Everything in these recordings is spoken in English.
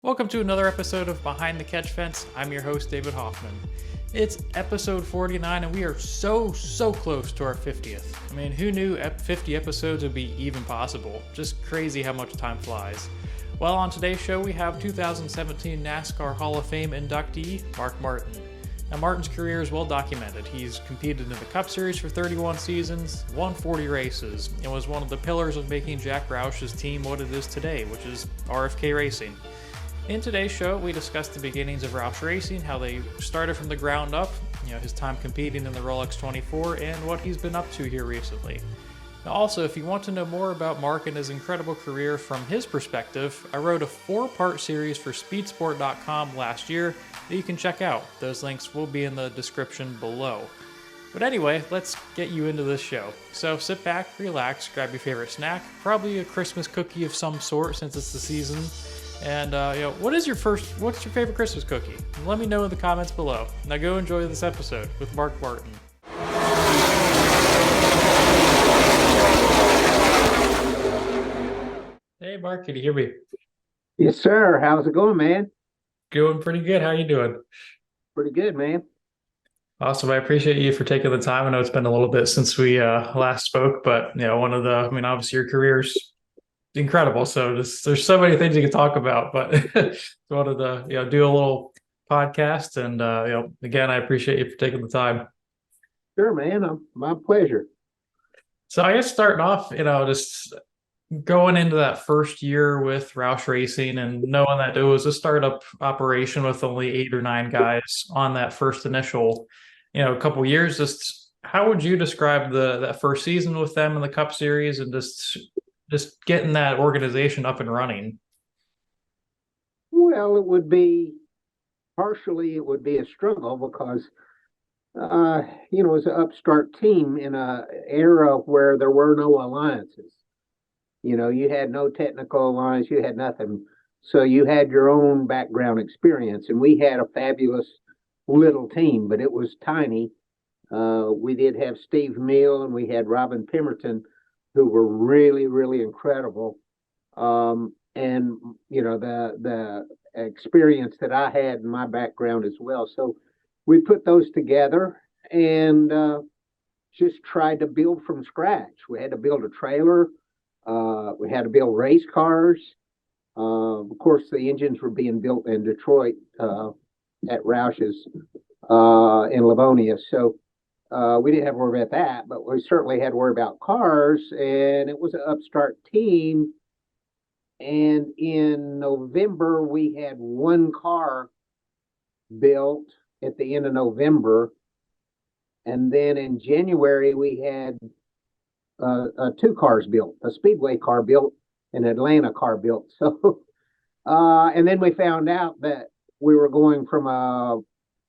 Welcome to another episode of Behind the Catch Fence. I'm your host, David Hoffman. It's episode 49, and we are so close to our 50th. I mean, who knew 50 episodes would be even possible? Just crazy how much time flies. Well, on today's show, we have 2017 NASCAR Hall of Fame inductee, Mark Martin. Now, Martin's career is well documented. He's competed in the Cup Series for 31 seasons, won 40 races, and was one of the pillars of making Jack Roush's team what it is today, which is RFK Racing. In today's show, we discuss the beginnings of Roush Racing, how they started from the ground up, his time competing in the Rolex 24, and what he's been up to here recently. Now also, if you want to know more about Mark and his incredible career from his perspective, I wrote a 4-part series for speedsport.com last year that you can check out. Those links will be in the description below. But anyway, let's get you into this show. So sit back, relax, grab your favorite snack, probably a Christmas cookie of some sort since it's the season. And what's your favorite Christmas cookie? Let me know in the comments below. Now go enjoy this episode with Mark Martin. Hey Mark, can you hear me? Yes, sir. How's it going, man? Going pretty good. How are you doing? Pretty good, man. Awesome. I appreciate you for taking the time. I know it's been a little bit since we last spoke, but obviously your career's incredible. So there's so many things you can talk about, but wanted to do a little podcast, and again, I appreciate you for taking the time. Sure, man. My pleasure. So I guess starting off, just going into that first year with Roush Racing and knowing that it was a startup operation with only 8 or 9 guys on that first initial, couple years, just how would you describe that first season with them in the Cup Series and just getting that organization up and running? Well, it would be a struggle because, it was an upstart team in an era where there were no alliances. You had no technical alliance, you had nothing. So you had your own background experience, and we had a fabulous little team, but it was tiny. We did have Steve Meal and we had Robin Pemberton, who were really, really incredible. And, the experience that I had in my background as well. So we put those together and just tried to build from scratch. We had to build a trailer. We had to build race cars. Of course, the engines were being built in Detroit at Roush's in Livonia. So we didn't have to worry about that, but we certainly had to worry about cars, and it was an upstart team. And in November, we had 1 car built at the end of November. And then in January, we had 2 cars built, a Speedway car built, an Atlanta car built. So, and then we found out that we were going from a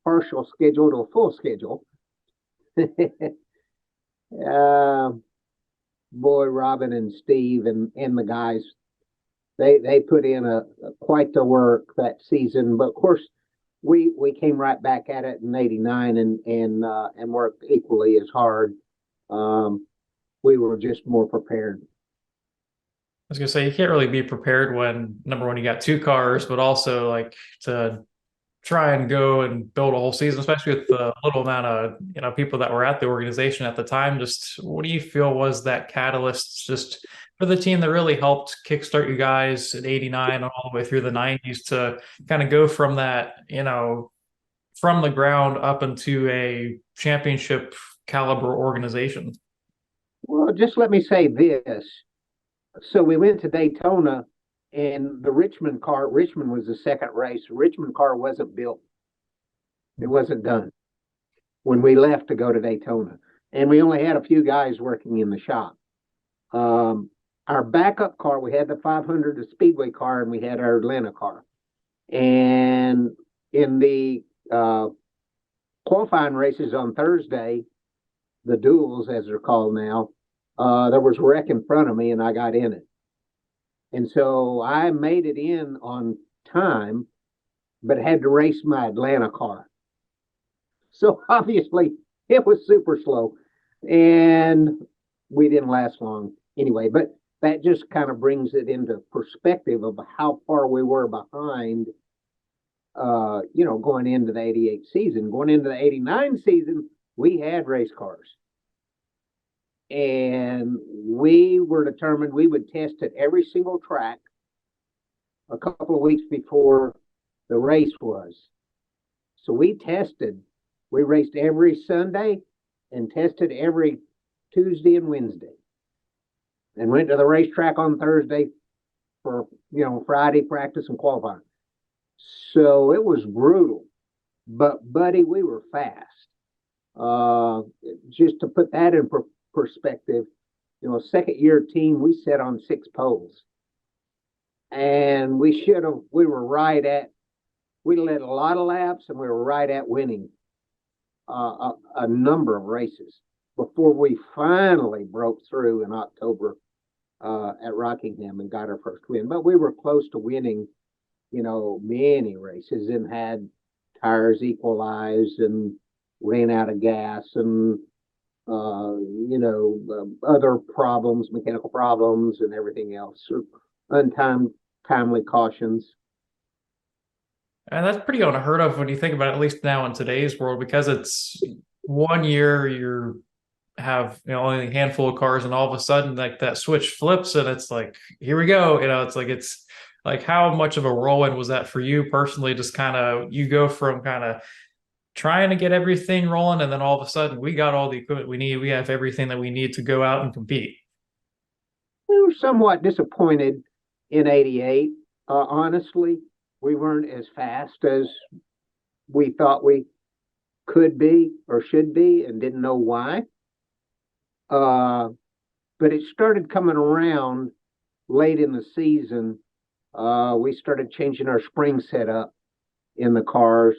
partial schedule to a full schedule. Boy, Robin and Steve and the guys, they put in quite the work that season. But of course, we came right back at it in '89 and worked equally as hard. We were just more prepared. I was gonna say, you can't really be prepared when, number one, you got 2 cars, but also like to try and go and build a whole season, especially with the little amount of people that were at the organization at the time. Just what do you feel was that catalyst just for the team that really helped kickstart you guys in '89 all the way through the '90s to kind of go from that, from the ground up into a championship caliber organization? Well, just let me say this. So we went to Daytona, and the Richmond was the second race. The Richmond car wasn't built. It wasn't done when we left to go to Daytona. And we only had a few guys working in the shop. Our backup car, we had the 500, the Speedway car, and we had our Atlanta car. And in the qualifying races on Thursday, the duels, as they're called now, there was a wreck in front of me, and I got in it. And so I made it in on time, but had to race my Atlanta car. So obviously it was super slow, and we didn't last long anyway. But that just kind of brings it into perspective of how far we were behind, going into the 88 season. Going into the 89 season, we had race cars. And we were determined we would test at every single track a couple of weeks before the race was. So we raced every Sunday and tested every Tuesday and Wednesday, and went to the racetrack on Thursday for, Friday practice and qualifying. So it was brutal, but buddy, we were fast. Just to put that in perspective, second year team, we sat on 6 poles, and we led a lot of laps, and we were right at winning a number of races before we finally broke through in October at Rockingham and got our first win. But we were close to winning, many races, and had tires equalized and ran out of gas and other problems, mechanical problems and everything else, or timely cautions. And that's pretty unheard of when you think about it, at least now in today's world, because it's one year you have only a handful of cars, and all of a sudden like that switch flips and it's like, here we go. It's like how much of a whirlwind was that for you personally? Just kind of, you go from kind of trying to get everything rolling, and then all of a sudden we got all the equipment we need. We have everything that we need to go out and compete. We were somewhat disappointed in 88. Honestly, we weren't as fast as we thought we could be or should be, and didn't know why. But it started coming around late in the season. We started changing our spring setup in the cars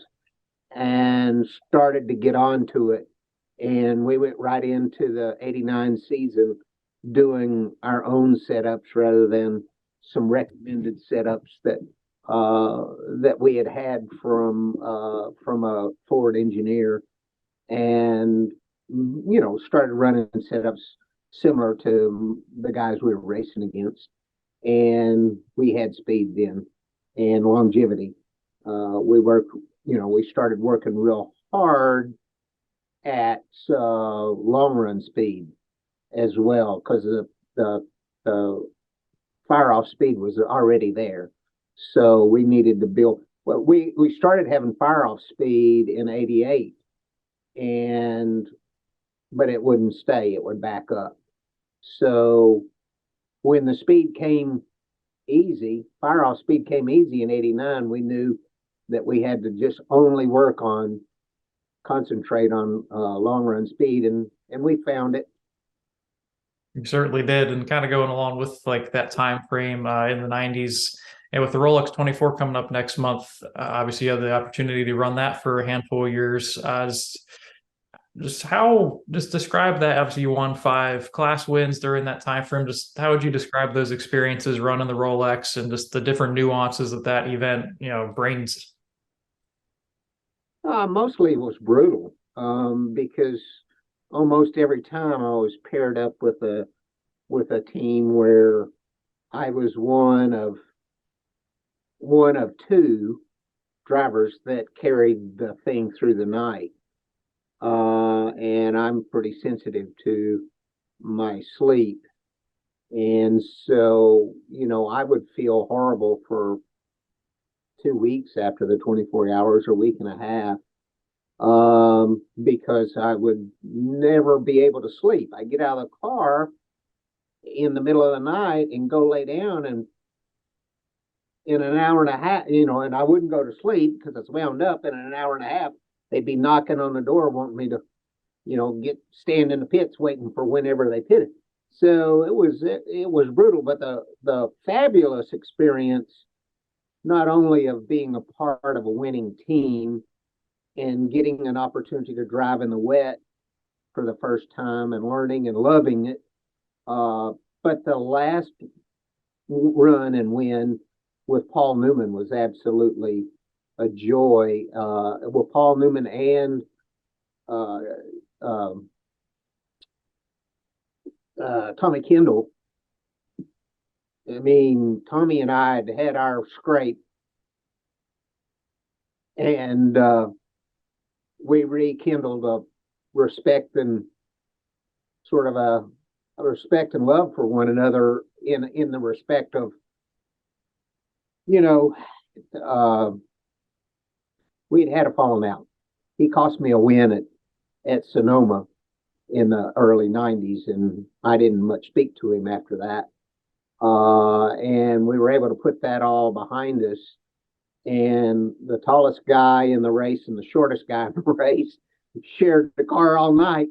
and started to get onto it. And we went right into the 89 season doing our own setups rather than some recommended setups that we had from a Ford engineer, and started running setups similar to the guys we were racing against. And we had speed then and longevity. We started working real hard at long run speed as well, because the fire off speed was already there. So we needed to build. Well, we started having fire off speed in 88, but it wouldn't stay, it would back up. So when the speed came easy, fire off speed came easy in 89, we knew that we had to just only concentrate on long run speed, and we found it. You certainly did. And kind of going along with like that time frame in the 90s, and with the Rolex 24 coming up next month, obviously you have the opportunity to run that for a handful of years. Just describe that. Obviously you won 5 class wins during that time frame. Just how would you describe those experiences running the Rolex, and just the different nuances that event brings? Mostly it was brutal, because almost every time I was paired up with a team where I was one of 2 drivers that carried the thing through the night. And I'm pretty sensitive to my sleep. And so, I would feel horrible for 2 weeks after the 24 hours, or week and a half, because I would never be able to sleep. I get out of the car in the middle of the night and go lay down, and in an hour and a half, and I wouldn't go to sleep because it's wound up. And in an hour and a half, they'd be knocking on the door wanting me to, stand in the pits waiting for whenever they pitted. So it was brutal, but the fabulous experience, not only of being a part of a winning team and getting an opportunity to drive in the wet for the first time and learning and loving it, but the last run and win with Paul Newman was absolutely a joy. Well, Paul Newman and Tommy Kendall I mean, Tommy and I had our scrape, and we rekindled a respect and sort of a respect and love for one another in the respect of, you know, uh, we'd had a falling out. He cost me a win at Sonoma in the early 90s, and I didn't much speak to him after that. And we were able to put that all behind us. And the tallest guy in the race and the shortest guy in the race shared the car all night.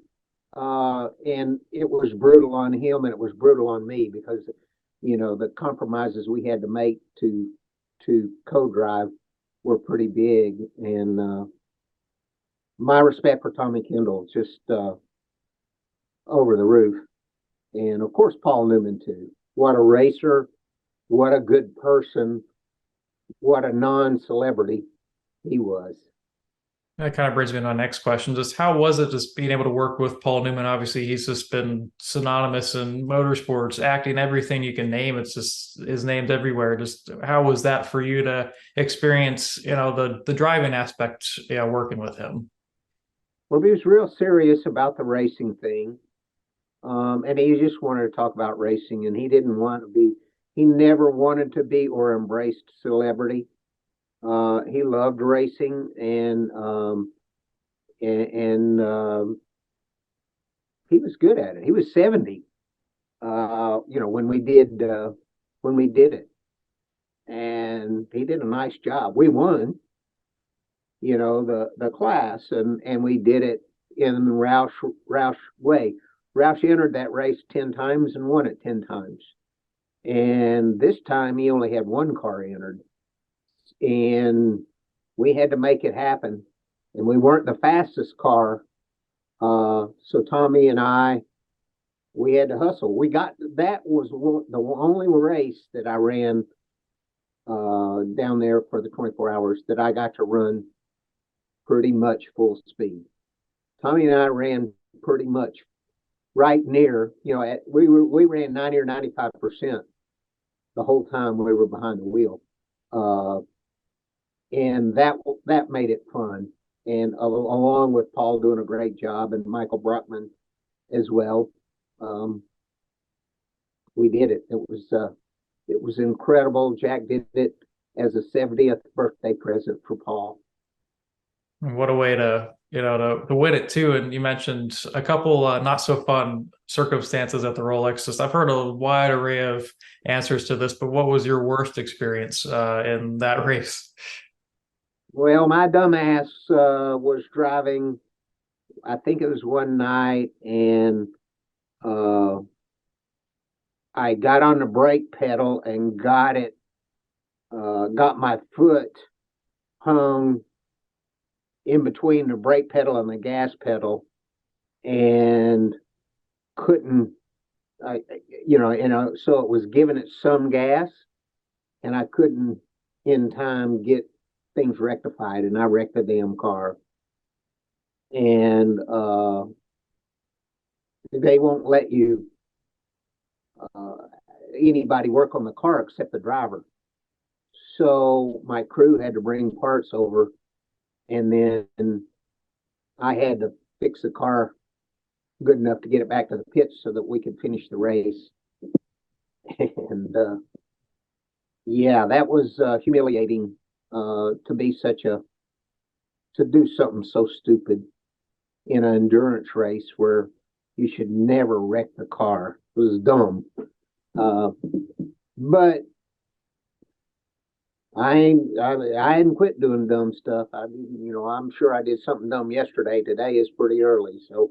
And it was brutal on him and it was brutal on me because, the compromises we had to make to co-drive were pretty big. And my respect for Tommy Kendall just over the roof. And of course, Paul Newman too. What a racer, what a good person, what a non-celebrity he was. That kind of brings me to my next question. Just how was it just being able to work with Paul Newman? Obviously, he's just been synonymous in motorsports, acting, everything you can name. It's just his name's everywhere. Just how was that for you to experience, the driving aspect, working with him? Well, he was real serious about the racing thing. And he just wanted to talk about racing, and he didn't want to be, he never wanted to be or embraced celebrity. He loved racing, and he was good at it. He was 70, when we did it, and he did a nice job. We won, the class, and we did it in Roush way. Roush entered that race 10 times and won it 10 times. And this time he only had one car entered. And we had to make it happen. And we weren't the fastest car. So Tommy and I, we had to hustle. That was the only race that I ran down there for the 24 hours that I got to run pretty much full speed. Tommy and I ran pretty much right near, we ran 90 or 95% the whole time we were behind the wheel. And that made it fun. And along with Paul doing a great job and Michael Brockman as well, we did it. It was incredible. Jack did it as a 70th birthday present for Paul. What a way to win it too. And you mentioned a couple not so fun circumstances at the Rolex. Just I've heard a wide array of answers to this, but what was your worst experience in that race? Well, my dumbass was driving. I think it was one night, and I got on the brake pedal and got my foot hung in between the brake pedal and the gas pedal, and couldn't, so it was giving it some gas, and I couldn't in time get things rectified, and I wrecked the damn car. And they won't let you anybody work on the car except the driver. So my crew had to bring parts over, and then I had to fix the car good enough to get it back to the pits so that we could finish the race. And yeah, that was humiliating to do something so stupid in an endurance race where you should never wreck the car. It was dumb. But I hadn't quit doing dumb stuff. I'm sure I did something dumb yesterday. Today is pretty early, so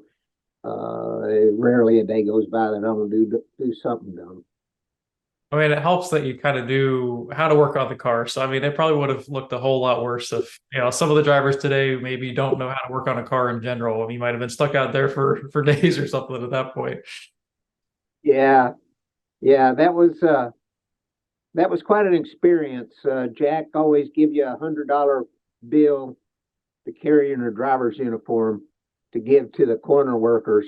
rarely a day goes by that I don't do something dumb. I mean, it helps that you kind of do how to work on the car. So, I mean, it probably would have looked a whole lot worse if, some of the drivers today maybe don't know how to work on a car in general. You might have been stuck out there for days or something at that point. Yeah, that was quite an experience. Jack always give you $100 bill to carry in a driver's uniform to give to the corner workers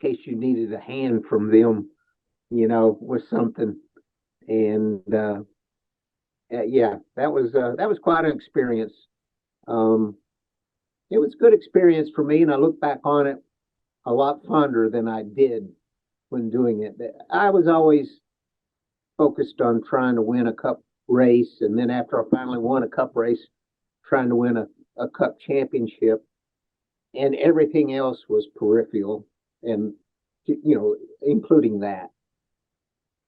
in case you needed a hand from them, with something. And yeah, that was quite an experience. It was a good experience for me, and I look back on it a lot fonder than I did when doing it. I was always focused on trying to win a cup race, and then after I finally won a cup race, trying to win a cup championship, and everything else was peripheral, and including that.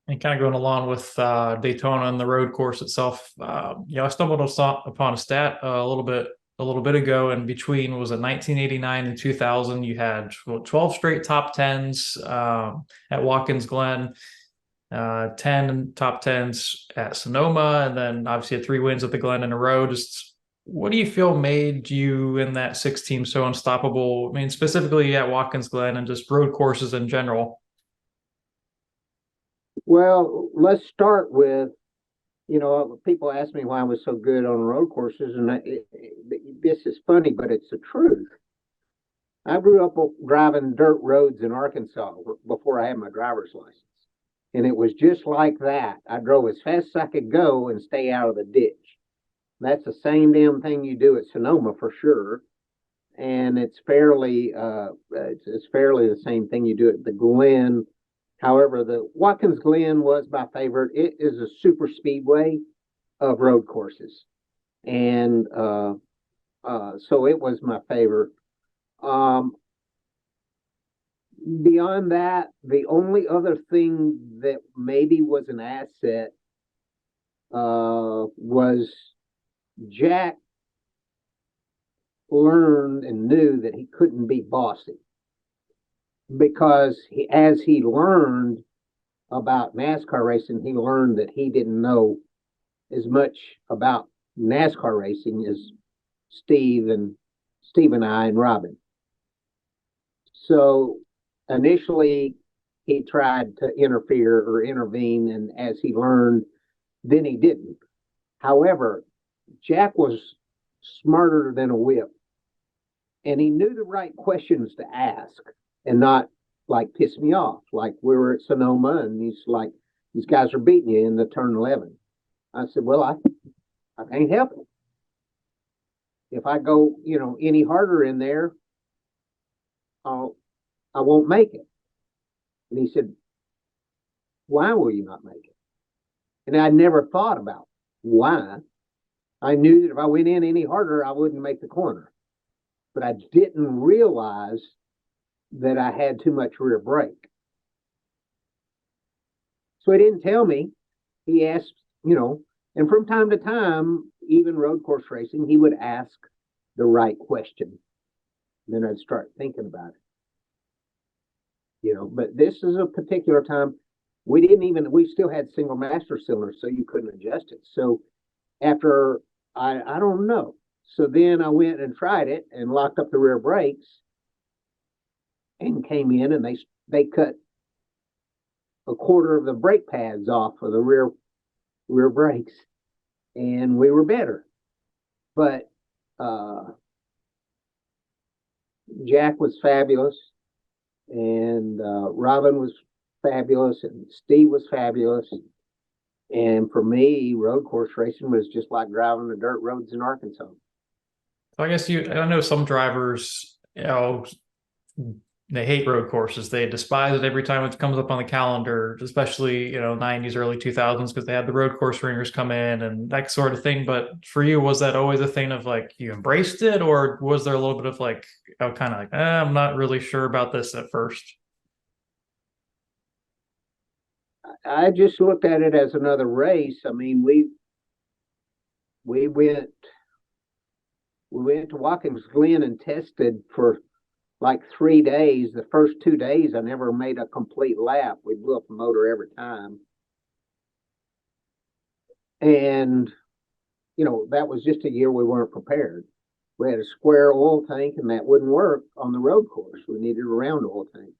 And kind of going along with Daytona and the road course itself, I stumbled upon a stat a little bit ago. And between, was it 1989 and 2000, you had 12 straight top tens at Watkins Glen, 10 top tens at Sonoma, and then obviously had 3 wins at the Glen in a row. Just what do you feel made you in that 6 team so unstoppable? I mean, specifically at Watkins Glen and just road courses in general. Well, let's start with, people ask me why I was so good on road courses, and this is funny, but it's the truth. I grew up driving dirt roads in Arkansas before I had my driver's license, and it was just like that. I drove as fast as I could go and stay out of the ditch. That's the same damn thing you do at Sonoma for sure, and it's fairly the same thing you do at the Glen. However, the Watkins Glen was my favorite. It is a super speedway of road courses. And so it was my favorite. Beyond that, the only other thing that maybe was an asset was Jack learned and knew that he couldn't be bossy. Because as he learned about NASCAR racing, he learned that he didn't know as much about NASCAR racing as Steve and I and Robin. So initially, he tried to interfere or intervene, and as he learned, then he didn't. However, Jack was smarter than a whip, and he knew the right questions to ask. And not like piss me off. Like we were at Sonoma and he's like, these guys are beating you in the turn 11. I said, well, I can't help it. If I go, any harder in there, I won't make it. And he said, why will you not make it? And I never thought about why. I knew that if I went in any harder, I wouldn't make the corner. But I didn't realize that I had too much rear brake. So he didn't tell me. He asked, and from time to time, even road course racing, he would ask the right question. And then I'd start thinking about it. But this is a particular time, we still had single master cylinders, so you couldn't adjust it. So after, I don't know. So then I went and tried it and locked up the rear brakes, and came in and they cut a quarter of the brake pads off of the rear brakes, and we were better. But Jack was fabulous, and Robin was fabulous, and Steve was fabulous. And for me, road course racing was just like driving the dirt roads in Arkansas. So I guess I know some drivers, they hate road courses. They despise it every time it comes up on the calendar, especially, 90s, early 2000s, because they had the road course ringers come in and that sort of thing. But for you, was that always a thing of like, you embraced it, or was there a little bit of like, kind of like, I'm not really sure about this at first? I just looked at it as another race. I mean, we went to Watkins Glen and tested for like 3 days. The first 2 days, I never made a complete lap. We blew up the motor every time. And, that was just a year we weren't prepared. We had a square oil tank, and that wouldn't work on the road course. We needed a round oil tank.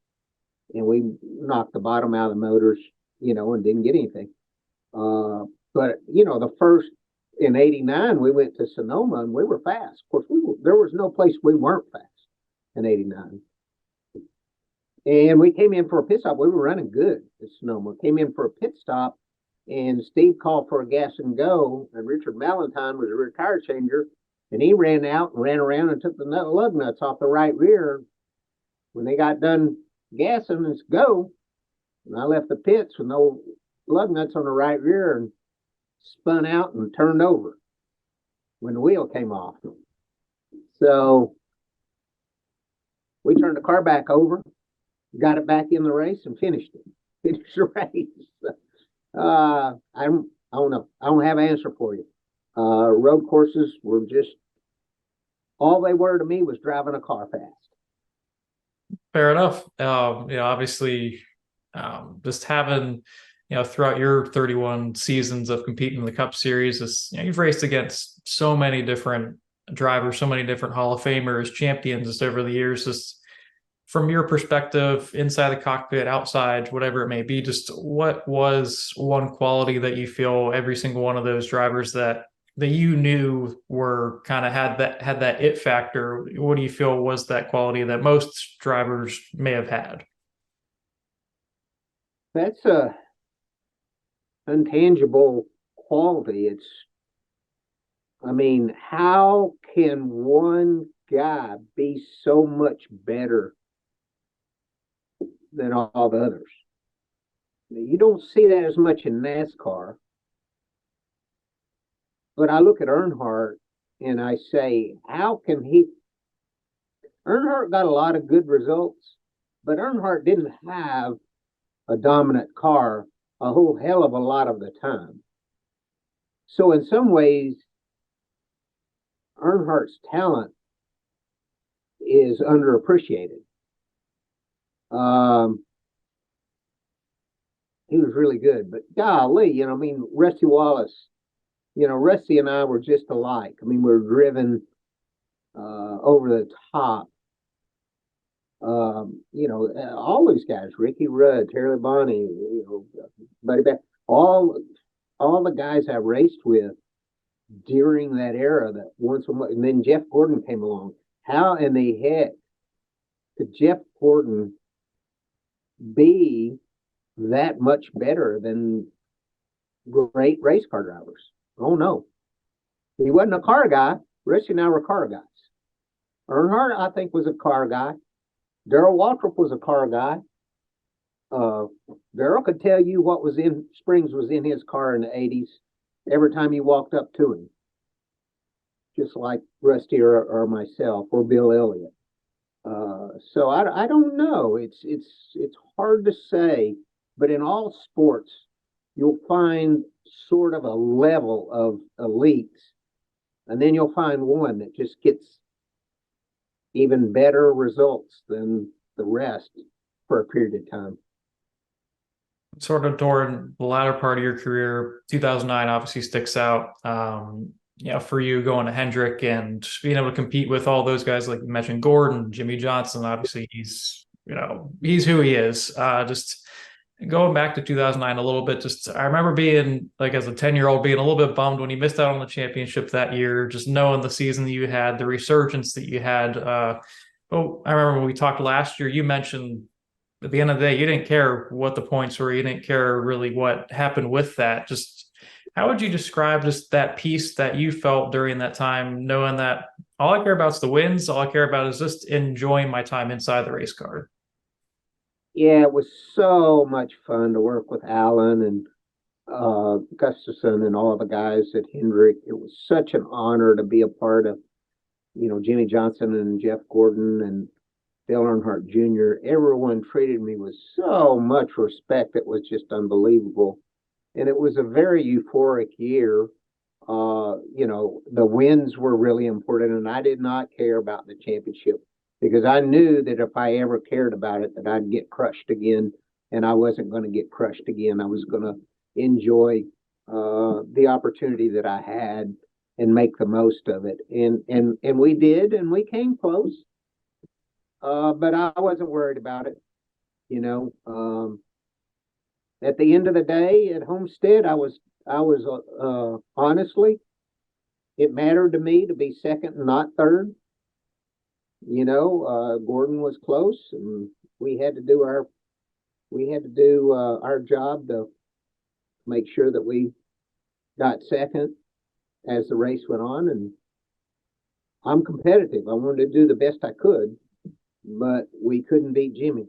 And we knocked the bottom out of the motors, and didn't get anything. But, the first, in 89, we went to Sonoma, and we were fast. Of course, there was no place we weren't fast in 89. And we came in for a pit stop. We were running good at Sonoma. Came in for a pit stop, and Steve called for a gas and go, and Richard Valentine was a rear tire changer, and he ran out and ran around and took the lug nuts off the right rear. When they got done gassing, it's go, and I left the pits with no lug nuts on the right rear and spun out and turned over when the wheel came off. So we turned the car back over, got it back in the race, and finished it. Finished the race. I don't know. I don't have an answer for you. Road courses were just, all they were to me was driving a car fast. Fair enough. Obviously, just having, throughout your 31 seasons of competing in the Cup Series, you've raced against so many different drivers, so many different Hall of Famers, champions just over the years. Just from your perspective, inside the cockpit, outside, whatever it may be, just what was one quality that you feel every single one of those drivers that you knew were kind of had that it factor? What do you feel was that quality that most drivers may have had? That's a intangible quality. How can one guy be so much better than all the others? You don't see that as much in NASCAR. But I look at Earnhardt and I say, how can he? Earnhardt got a lot of good results, but Earnhardt didn't have a dominant car a whole hell of a lot of the time. So in some ways, Earnhardt's talent is underappreciated. He was really good, but golly, Rusty Wallace, Rusty and I were just alike. We were driven over the top. All these guys, Ricky Rudd, Terry Labonte, Buddy Beck, all the guys I raced with during that era, that once and then Jeff Gordon came along. How in the heck could Jeff Gordon be that much better than great race car drivers? Oh no, he wasn't a car guy. Rusty and I were car guys. Earnhardt, I think, was a car guy. Darrell Waltrip was a car guy. Darrell could tell you what springs was in his car in the 80s every time you walked up to him, just like Rusty or myself or Bill Elliott. So I don't know. It's hard to say, but in all sports, you'll find sort of a level of elites, and then you'll find one that just gets even better results than the rest for a period of time. Sort of during the latter part of your career, 2009 obviously sticks out. For you going to Hendrick and being able to compete with all those guys, like you mentioned, Gordon, Jimmy Johnson, obviously he's who he is. Just going back to 2009 a little bit, I remember being like, as a 10-year-old, being a little bit bummed when he missed out on the championship that year, just knowing the season that you had, the resurgence that you had. I remember when we talked last year, you mentioned at the end of the day, you didn't care what the points were. You didn't care really what happened with that. Just how would you describe just that piece that you felt during that time, knowing that all I care about is the wins. All I care about is just enjoying my time inside the race car? Yeah, it was so much fun to work with Alan and Gustafson and all the guys at Hendrick. It was such an honor to be a part of, Jimmy Johnson and Jeff Gordon and Dale Earnhardt Jr. Everyone treated me with so much respect. It was just unbelievable. And it was a very euphoric year. The wins were really important, and I did not care about the championship because I knew that if I ever cared about it, that I'd get crushed again, and I wasn't going to get crushed again. I was going to enjoy the opportunity that I had and make the most of it. And we did, and we came close. But I wasn't worried about it. At the end of the day at Homestead, I was honestly, it mattered to me to be second and not third. Gordon was close, and we had to do our job to make sure that we got second as the race went on. And I'm competitive. I wanted to do the best I could, but we couldn't beat Jimmy.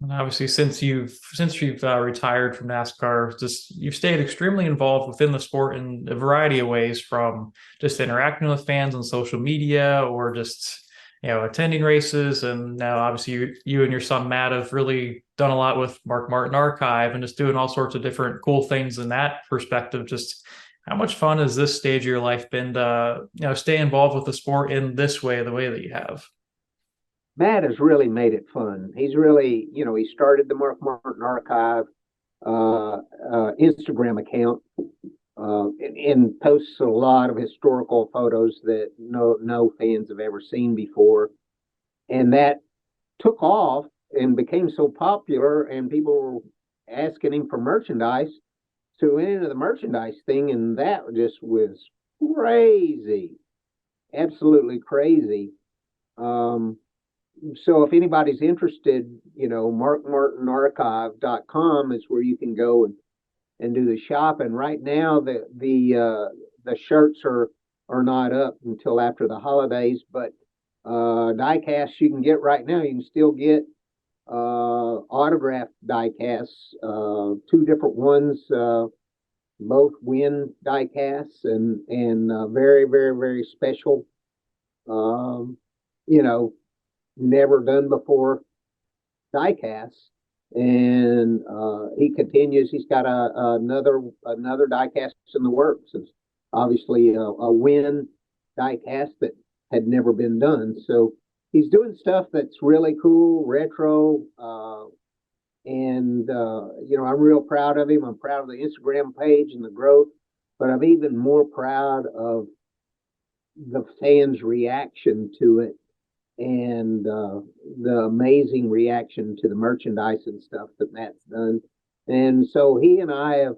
And obviously, since you've retired from NASCAR, just you've stayed extremely involved within the sport in a variety of ways, from just interacting with fans on social media or just attending races. And now, obviously, you and your son Matt have really done a lot with Mark Martin Archive and just doing all sorts of different cool things in that perspective. Just how much fun has this stage of your life been to stay involved with the sport in this way, the way that you have? Matt has really made it fun. He's really, he started the Mark Martin Archive Instagram account and posts a lot of historical photos that no fans have ever seen before. And that took off and became so popular, and people were asking him for merchandise. So we went into the merchandise thing, and that just was crazy, absolutely crazy. So if anybody's interested, markmartinarchive.com is where you can go and do the shopping. Right now, the shirts are not up until after the holidays, but die-casts you can get right now. You can still get autographed die-casts, two different ones, both win die-casts, and very, very, very special. Never done before die-casts, and he continues. He's got another die-cast in the works. It's obviously a win die-cast that had never been done. So he's doing stuff that's really cool, retro, and I'm real proud of him. I'm proud of the Instagram page and the growth, but I'm even more proud of the fans' reaction to it, and the amazing reaction to the merchandise and stuff that Matt's done. And so he and I have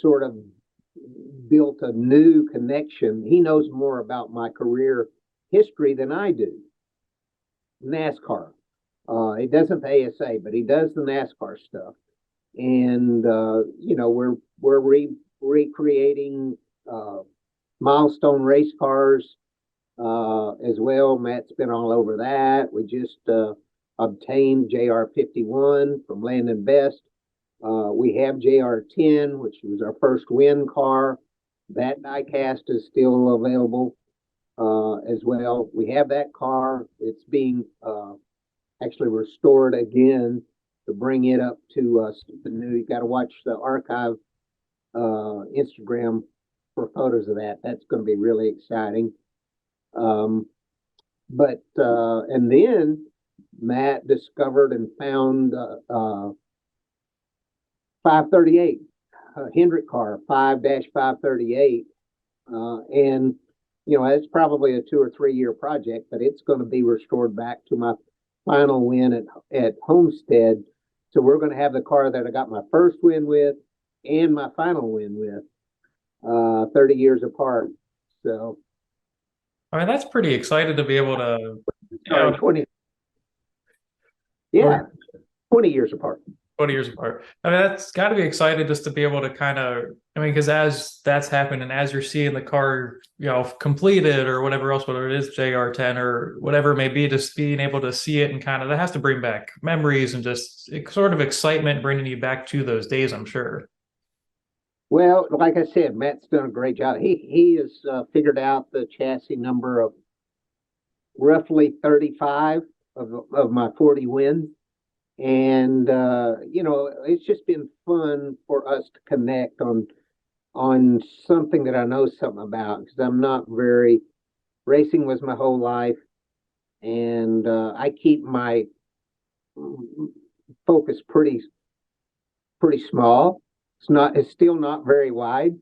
sort of built a new connection. He knows more about my career history than I do. NASCAR. He doesn't ASA, but he does the NASCAR stuff. And we're recreating milestone race cars as well. Matt's been all over that. We just obtained JR51 from Landon Best. We have JR10, which was our first win car. That die-cast is still available as well. We have that car. It's being actually restored again to bring it up to the new. You got to watch the archive Instagram for photos of that. That's going to be really exciting. And then Matt discovered and found 538 Hendrick car, 5-538, and it's probably a 2 or 3 year project, but it's going to be restored back to my final win at Homestead. So we're going to have the car that I got my first win with and my final win with, 30 years apart. So I mean, that's pretty excited to be able to. 20. Yeah, 20 years apart. 20 years apart. I mean, that's got to be excited just to be able to kind of, because as that's happened and as you're seeing the car, completed or whatever else, whether it is JR10 or whatever it may be, just being able to see it and kind of, that has to bring back memories and just sort of excitement, bringing you back to those days, I'm sure. Well, like I said, Matt's done a great job. He has figured out the chassis number of roughly 35 of my 40 wins. And it's just been fun for us to connect on something that I know something about, because I'm not very, racing was my whole life, and I keep my focus pretty small. It's still not very wide,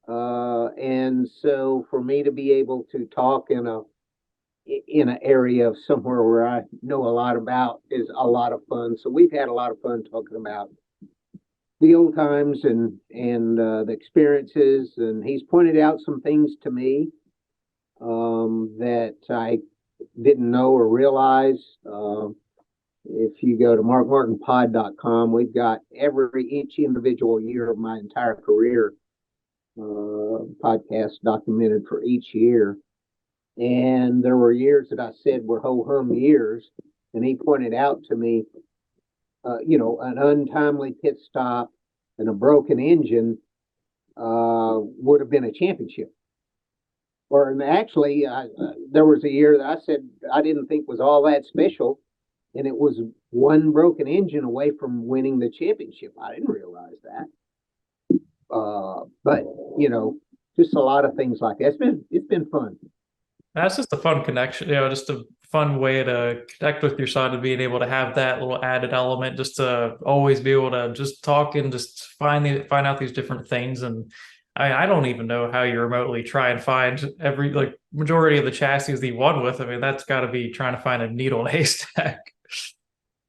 and so for me to be able to talk in an area of somewhere where I know a lot about is a lot of fun. So we've had a lot of fun talking about the old times and the experiences. And he's pointed out some things to me that I didn't know or realize. if you go to markmartinpod.com, we've got each individual year of my entire career podcast documented for each year. And there were years that I said were ho-hum years, and he pointed out to me, an untimely pit stop and a broken engine would have been a championship. Or actually, there was a year that I said I didn't think was all that special, and it was one broken engine away from winning the championship. I didn't realize that. But just a lot of things like that. It's been fun. That's just a fun connection, just a fun way to connect with your son and being able to have that little added element, just to always be able to just talk and just find out these different things. And I don't even know how you remotely try and find every majority of the chassis that he won with. I mean, that's got to be trying to find a needle in a haystack.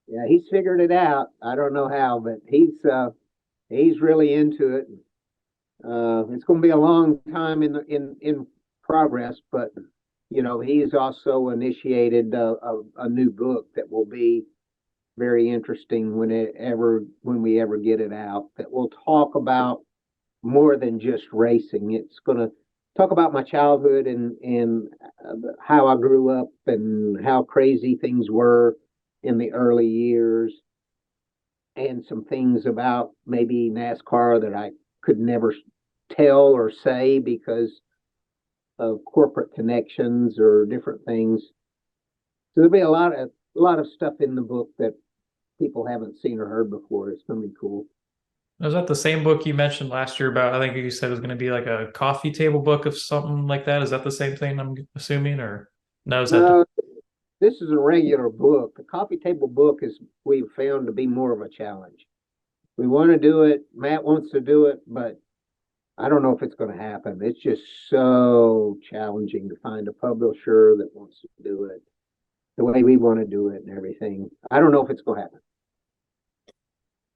Yeah, he's figured it out. I don't know how, but he's really into it. It's going to be a long time in progress, but he's also initiated a new book that will be very interesting when we ever get it out. That will talk about more than just racing. It's going to talk about my childhood and how I grew up and how crazy things were in the early years, and some things about maybe NASCAR that I could never tell or say because of corporate connections or different things. So there'll be a lot of stuff in the book that people haven't seen or heard before. It's going to be cool. Was that the same book you mentioned last year about, I think you said it was going to be like a coffee table book of something like that? Is that the same thing, I'm assuming, or no? This is a regular book. The coffee table book we've found to be more of a challenge. We want to do it. Matt wants to do it, but I don't know if it's going to happen. It's just so challenging to find a publisher that wants to do it the way we want to do it and everything. I don't know if it's going to happen.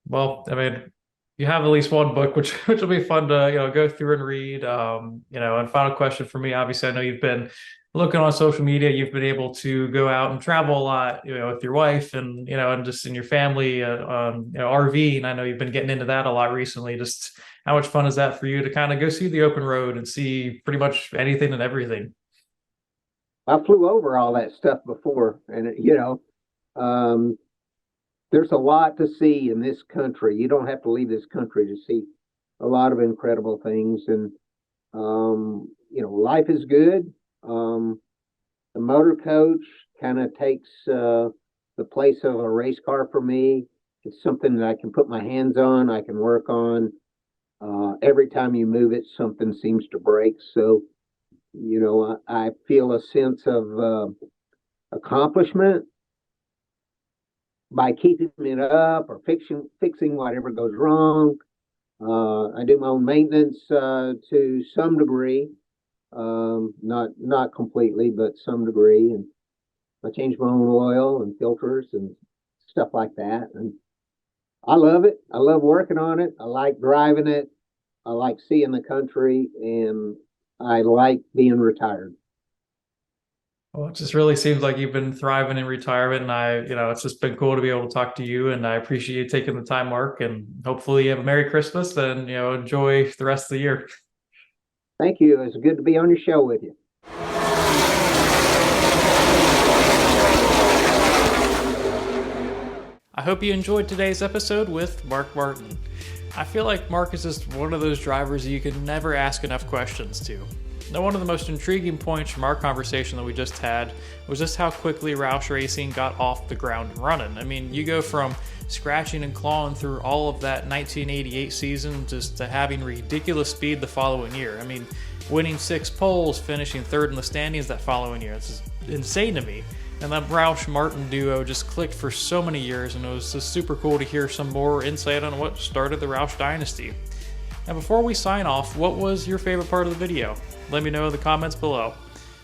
Well, I mean, you have at least one book, which will be fun to go through and read. And final question for me. Obviously, I know you've been looking on social media. You've been able to go out and travel a lot, with your wife and and just in your family, RV. And I know you've been getting into that a lot recently. Just how much fun is that for you to kind of go see the open road and see pretty much anything and everything? I flew over all that stuff before, and there's a lot to see in this country. You don't have to leave this country to see a lot of incredible things. And, life is good. The motor coach kind of takes the place of a race car for me. It's something that I can put my hands on, I can work on. Every time you move it, something seems to break. So, I feel a sense of accomplishment by keeping it up or fixing whatever goes wrong. I do my own maintenance to some degree, not completely, but some degree, and I change my own oil and filters and stuff like that. And I love it. I love working on it. I like driving it. I like seeing the country, and I like being retired. Well, it just really seems like you've been thriving in retirement, and it's just been cool to be able to talk to you, and I appreciate you taking the time, Mark, and hopefully you have a Merry Christmas and, enjoy the rest of the year. Thank you. It's good to be on your show with you. I hope you enjoyed today's episode with Mark Martin. I feel like Mark is just one of those drivers you can never ask enough questions to. Now, one of the most intriguing points from our conversation that we just had was just how quickly Roush Racing got off the ground and running. I mean, you go from scratching and clawing through all of that 1988 season just to having ridiculous speed the following year. I mean, winning 6 poles, finishing 3rd in the standings that following year. It's just insane to me. And that Roush Martin duo just clicked for so many years, and it was just super cool to hear some more insight on what started the Roush dynasty. Now, before we sign off, what was your favorite part of the video? Let me know in the comments below.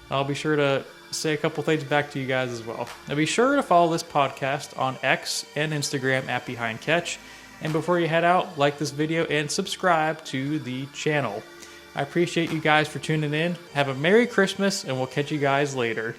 I'll be sure to say a couple things back to you guys as well. Now, be sure to follow this podcast on X and Instagram at Behind Catch. And before you head out, like this video and subscribe to the channel. I appreciate you guys for tuning in. Have a Merry Christmas, and we'll catch you guys later.